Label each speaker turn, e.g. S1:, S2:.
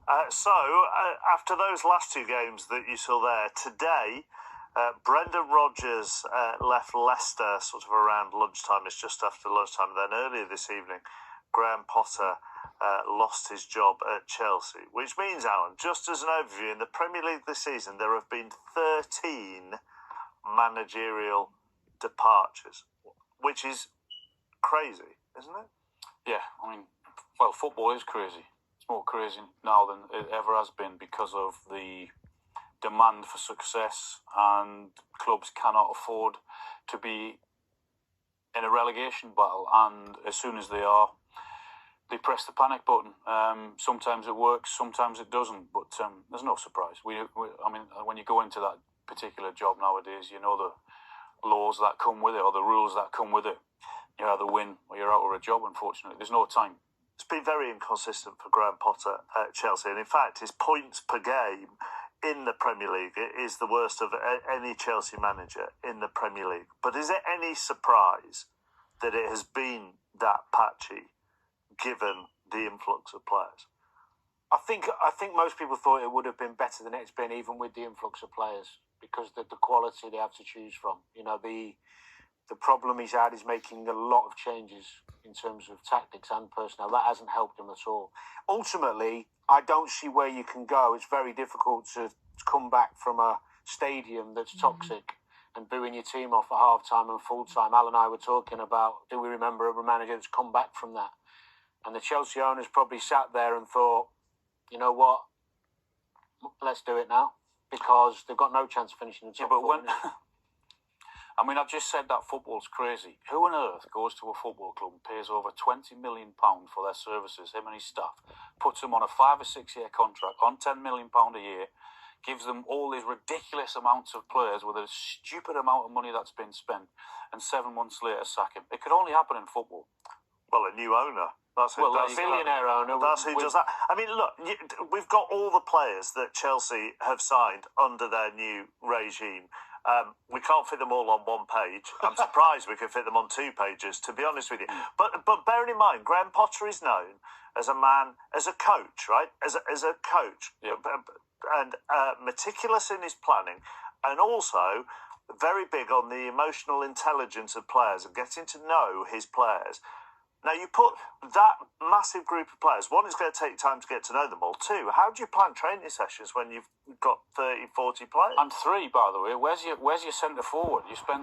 S1: After those last two games that you saw there, today, Brendan Rodgers left Leicester sort of around lunchtime. It's just after lunchtime. Then earlier this evening, Graham Potter lost his job at Chelsea, which means, Alan, just as an overview, in the Premier League this season, there have been 13 managerial departures, which is crazy, isn't it?
S2: Yeah, I mean, well, football is crazy. It's more crazy now than it ever has been because of the demand for success, and clubs cannot afford to be in a relegation battle. And as soon as they are, they press the panic button. Sometimes it works, sometimes it doesn't. But there's no surprise. I mean, when you go into that particular job nowadays, you know the laws that come with it, or the rules that come with it. You either win or you're out of a job, unfortunately. There's no time.
S1: It's been very inconsistent for Graham Potter at Chelsea. And in fact, his points per game in the Premier League is the worst of any Chelsea manager in the Premier League. But is it any surprise that it has been that patchy, given the influx of players?
S3: I think most people thought it would have been better than it's been, even with the influx of players, because the quality they have to choose from. You know, the problem he's had is making a lot of changes in terms of tactics and personnel. That hasn't helped him at all. Ultimately, I don't see where you can go. It's very difficult to come back from a stadium that's toxic and booing your team off at half-time and full-time. Al and I were talking about, do we remember a manager that's come back from that? And the Chelsea owners probably sat there and thought, you know what, let's do it now, because they've got no chance of finishing the top four.
S2: I mean, I've just said that football's crazy. Who on earth goes to a football club and pays over £20 million for their services, him and his staff, puts them on a 5 or 6 year contract on £10 million a year, gives them all these ridiculous amounts of players with a stupid amount of money that's been spent, and 7 months later sack him? It could only happen in football.
S1: Well, a new owner. That's who does
S3: billionaire owner.
S1: That's who does that. I mean, look, we've got all the players that Chelsea have signed under their new regime. We can't fit them all on one page. I'm surprised we could fit them on 2 pages, to be honest with you. But bearing in mind, Graham Potter is known as a man, as a coach, right? As a coach,
S2: yeah.
S1: And meticulous in his planning, and also very big on the emotional intelligence of players and getting to know his players. Now, you put that massive group of players, one, it's going to take time to get to know them all. 2, how do you plan training sessions when you've got 30, 40 players?
S2: And 3, by the way, where's your centre forward? You spend